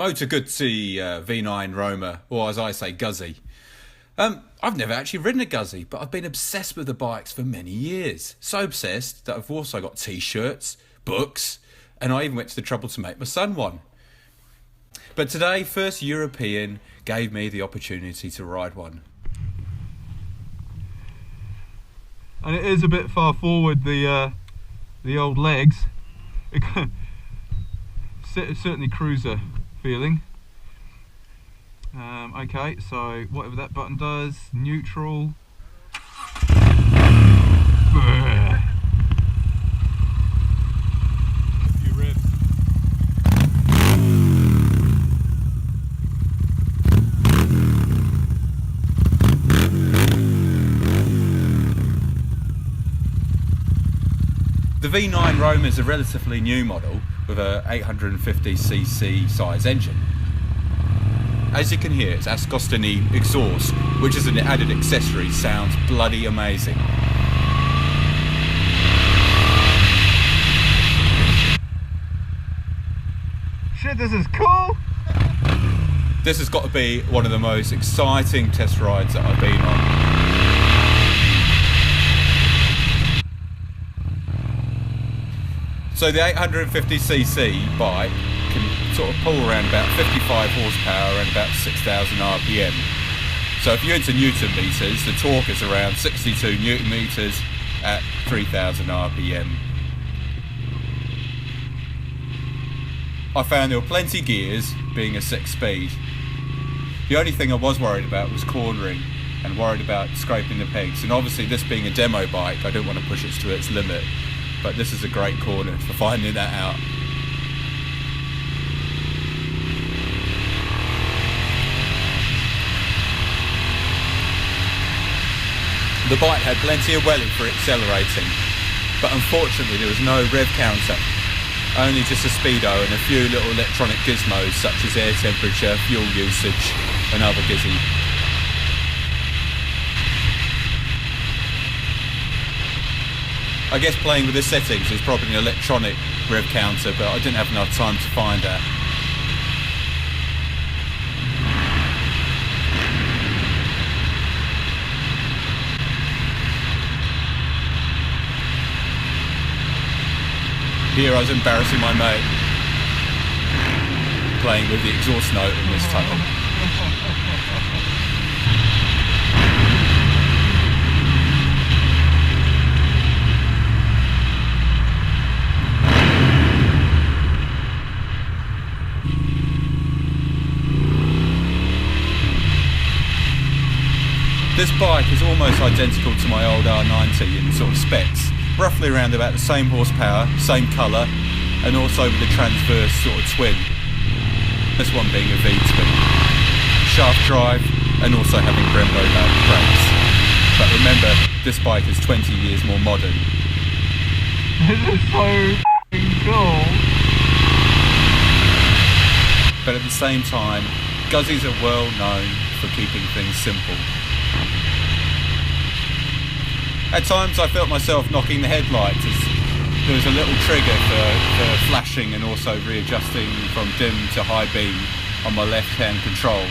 Moto Guzzi V9 Roma, or as I say, Guzzi. I've never actually ridden a Guzzi, but I've been obsessed with the bikes for many years. So obsessed that I've also got t-shirts, books, and I even went to the trouble to make my son one. But today, First European gave me the opportunity to ride one. And it is a bit far forward, the old legs. Certainly cruiser feeling. Okay, so whatever that button does, neutral. The V9 Roma is a relatively new model with a 850cc size engine. As you can hear, its Ascostini exhaust, which is an added accessory, sounds bloody amazing. Shit, this is cool! This has got to be one of the most exciting test rides that I've been on. So the 850cc bike can sort of pull around about 55 horsepower and about 6,000 RPM. So if you're into Newton meters, the torque is around 62 Newton meters at 3,000 RPM. I found there were plenty of gears, being a 6-speed. The only thing I was worried about was cornering and worried about scraping the pegs. And obviously, this being a demo bike, I don't want to push it to its limit. But this is a great corner for finding that out. The bike had plenty of welling for accelerating, but unfortunately there was no rev counter, only just a speedo and a few little electronic gizmos such as air temperature, fuel usage and other gizzy. I guess playing with the settings is probably an electronic rev counter, but I didn't have enough time to find that. Here I was embarrassing my mate, playing with the exhaust note in this tunnel. This bike is almost identical to my old R90 in sort of specs, roughly around about the same horsepower, same colour, and also with the transverse sort of twin. This one being a V-twin. Shaft drive, and also having Brembo brakes. But remember, this bike is 20 years more modern. This is so cool. But at the same time, Guzzis are well known for keeping things simple. At times I felt myself knocking the headlights as there was a little trigger for flashing and also readjusting from dim to high beam on my left hand control.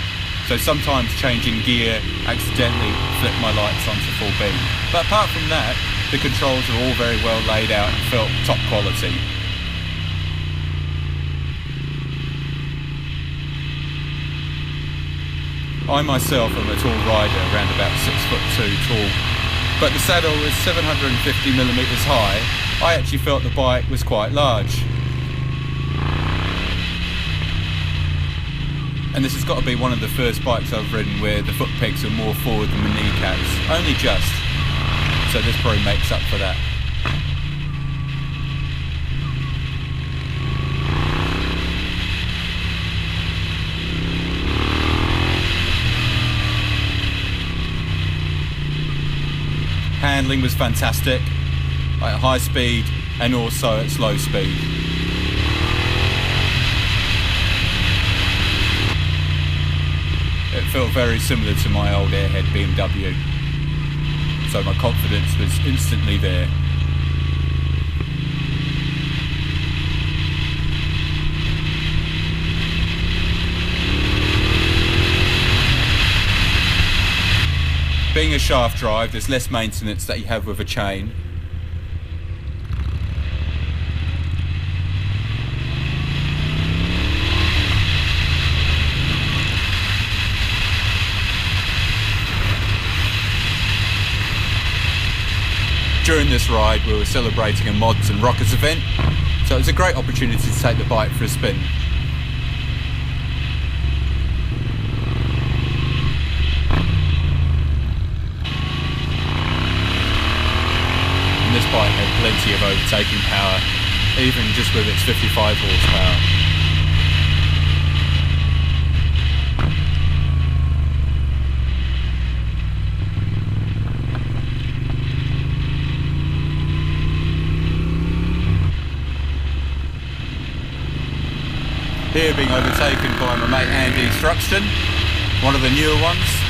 So sometimes changing gear accidentally flipped my lights onto full beam. But apart from that, the controls are all very well laid out and felt top quality. I myself am a tall rider, around about 6'2" tall. But the saddle was 750mm high. I actually felt the bike was quite large. And this has got to be one of the first bikes I've ridden where the foot pegs are more forward than the kneecaps. Only just. So this probably makes up for that. Handling was fantastic, at high speed and also at slow speed. It felt very similar to my old airhead BMW, so my confidence was instantly there. being a shaft drive, there's less maintenance that you have with a chain. During this ride we were celebrating a Mods and Rockers event, so it was a great opportunity to take the bike for a spin. And this bike had plenty of overtaking power, even just with its 55 horsepower. Here being overtaken by my mate Andy's Thruxton, one of the newer ones.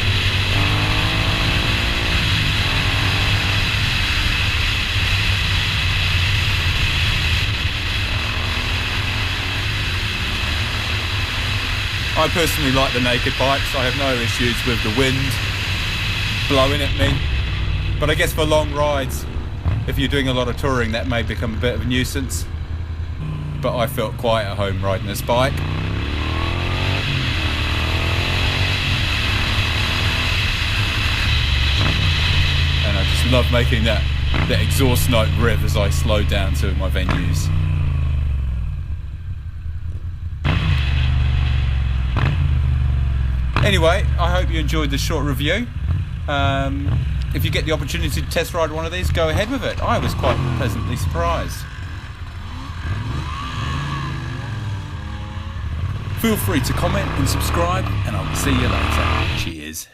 I personally like the naked bikes. I have no issues with the wind blowing at me, but I guess for long rides, if you're doing a lot of touring, that may become a bit of a nuisance. But I felt quite at home riding this bike. And I just love making that exhaust note rev as I slow down to my venues. Anyway, I hope you enjoyed this short review. If you get the opportunity to test ride one of these, go ahead with it. I was quite pleasantly surprised. Feel free to comment and subscribe, and I'll see you later. Cheers.